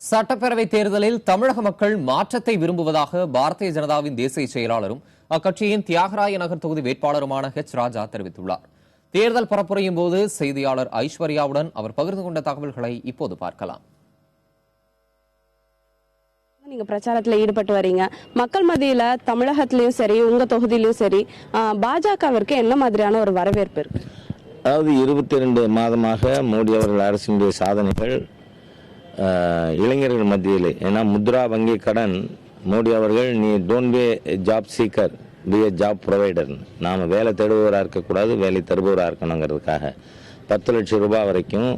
சட்டப்பேரவை தேர்தலில் தமிழக மக்கள் மாற்றத்தை விரும்புவதாக பாரதிய ஜனதாவின் தேசிய செயலாளரும் அக்கட்சியின் தியாகராய நகர் தொகுதி வேட்பாளருமான ராஜா தெரிவித்துள்ளார். தேர்தல் பரப்புரையும் போது செய்தியாளர் ஐஸ்வர்யாவுடன் அவர் பகிர்ந்து கொண்ட தகவல்களை இப்போது பார்க்கலாம். நீங்க பிரச்சாரத்துல ஈடுபட்டு வரீங்க. மக்கள் மத்தியில தமிழகத்திலயும் சரி, உங்க தொகுதியிலும் சரி, பாஜகவிற்கு என்ன மாதிரியான ஒரு வரவேற்பு இருக்கு? அதாவது 22 மாதமாக மோடி அவர்கள் அரசினுடைய சாதனைகள் இளைஞர்கள் மத்தியில், ஏன்னா முத்ரா வங்கி கடன், மோடி அவர்கள் நீ don't be job seeker, be a job provider, நாம் வேலை தேடுபவராக இருக்கக்கூடாது, வேலை தருபவராக இருக்கணுங்கிறதுக்காக 10 லட்சம் ரூபாய் வரைக்கும்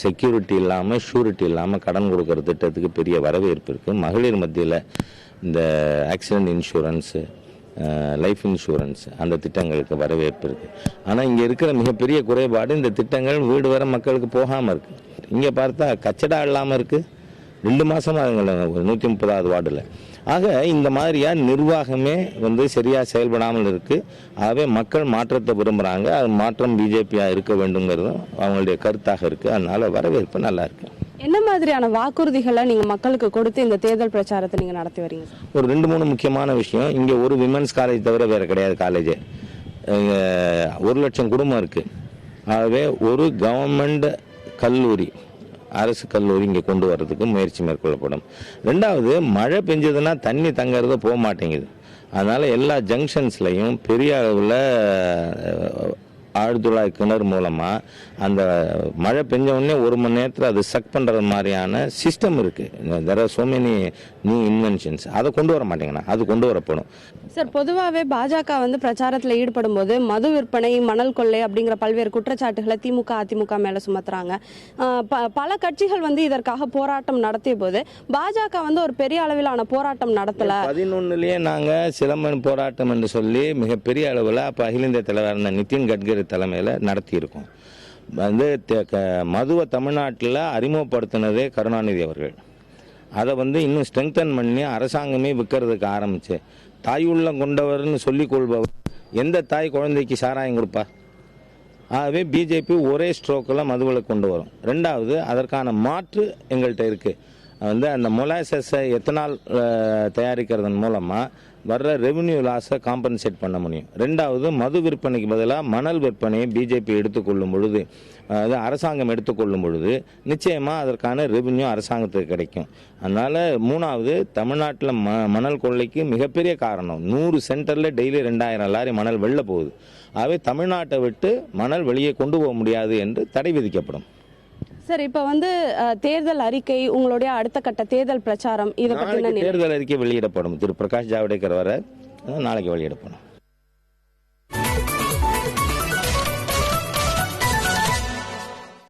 செக்யூரிட்டி இல்லாமல் ஷூரிட்டி இல்லாமல் கடன் கொடுக்குற திட்டத்துக்கு பெரிய வரவேற்பு இருக்குது. மகளிர் மத்தியில் இந்த ஆக்சிடென்ட் இன்சூரன்ஸு, லைஃப் இன்சூரன்ஸ், அந்த திட்டங்களுக்கு வரவேற்பு இருக்குது. ஆனால் இங்கே இருக்கிற மிகப்பெரிய குறைபாடு, இந்த திட்டங்கள் வீடு வர மக்களுக்கு போகாமல் இருக்குது. இங்கே பார்த்தா கச்சடா இல்லாமல் இருக்குது. 2 மாதமாக அதுங்கள 130வது வார்டில். ஆக இந்த மாதிரியாக நிர்வாகமே சரியாக செயல்படாமல் இருக்குது. ஆகவே மக்கள் மாற்றத்தை விரும்புகிறாங்க. அது மாற்றம் பிஜேபியாக இருக்க வேண்டுங்கிறதும் அவங்களுடைய கருத்தாக இருக்குது. அதனால் வரவேற்பு நல்லா இருக்குது. என்ன மாதிரியான வாக்குறுதிகளை நீங்கள் மக்களுக்கு கொடுத்து இந்த தேர்தல் பிரச்சாரத்தை நீங்கள் நடத்தி வரீங்க? ஒரு 2-3 முக்கியமான விஷயம். இங்கே ஒரு விமென்ஸ் காலேஜ் தவிர வேறு கிடையாது காலேஜ். 1 லட்சம் குடும்பம் இருக்குது. ஆகவே ஒரு கவர்மெண்ட் கல்லூரி, அரசு கல்லூரி இங்கே கொண்டு வர்றதுக்கு முயற்சி மேற்கொள்ளப்படும். 2வது, மழை பெஞ்சதுன்னா தண்ணி தங்கிறது போக மாட்டேங்குது. அதனால் எல்லா ஜங்ஷன்ஸ்லையும் பெரிய அளவில் ஆழ்துளை கிணறு மூலமாக அந்த மழை பெஞ்ச உடனே 1 மணி நேரத்தில் அது சக் பண்ணுறது மாதிரியான சிஸ்டம் இருக்குது. There are so many new inventions. அதை கொண்டு வர மாட்டேங்கன்னா அது கொண்டு வரப்படும். சார், பொதுவாகவே பாஜக பிரச்சாரத்தில் ஈடுபடும் போது மது விற்பனை, மணல் கொள்ளை அப்படிங்கிற பல்வேறு குற்றச்சாட்டுகளை திமுக, அதிமுக மேலே சுமத்துறாங்க. பல கட்சிகள் இதற்காக போராட்டம் நடத்திய போது பாஜக ஒரு பெரிய அளவிலான போராட்டம் நடத்தல. 11லயே நாங்கள் சிலம்பன் போராட்டம் என்று சொல்லி மிகப்பெரிய அளவில் அப்போ அகில இந்திய தலைவர் இருந்த நிதின் கட்கரி தலைமையில் நடத்தியிருக்கோம். மதுவை தமிழ்நாட்டில் அறிமுகப்படுத்தினதே கருணாநிதி அவர்கள். அதை இன்னும் ஸ்ட்ரெங்தன் பண்ணி அரசாங்கமே விற்கிறதுக்கு ஆரம்பிச்சு, தாய் உள்ளம் கொண்டவர்னு சொல்லிக் கொள்பவர் எந்த தாய் குழந்தைக்கு சாராயம் கொடுப்பா? ஆகவே பிஜேபி ஒரே ஸ்ட்ரோக்கில் மதுவில் கொண்டு வரும். 2வது, அதற்கான மாற்று எங்கள்கிட்ட இருக்குது. அந்த மொலாசஸை எத்தனால் தயாரிக்கிறதன் மூலமாக வர்ற ரெவன்யூ லாஸை காம்பன்சேட் பண்ண முடியும். 2வது, மது விற்பனைக்கு பதிலாக மணல் விற்பனையை பிஜேபி எடுத்துக்கொள்ளும் பொழுது, அரசாங்கம் எடுத்துக்கொள்ளும் பொழுது நிச்சயமாக அதற்கான ரெவன்யூ அரசாங்கத்துக்கு கிடைக்கும். அதனால் 3வது, தமிழ்நாட்டில் மணல் கொள்ளைக்கு மிகப்பெரிய காரணம் 100 சென்டரில் டெய்லி 2000 லாரி மணல் வெளில போகுது. ஆகவே தமிழ்நாட்டை விட்டு மணல் வெளியே கொண்டு போக முடியாது என்று தடை விதிக்கப்படும். சார், இப்போ தேர்தல் அறிக்கை, உங்களுடைய அடுத்த கட்ட தேர்தல் பிரச்சாரம், இதை பற்றி தேர்தல் அறிக்கை வெளியிடப்படும். திரு பிரகாஷ் ஜாவடேகர் வர நாளைக்கு வெளியிடப்படும்.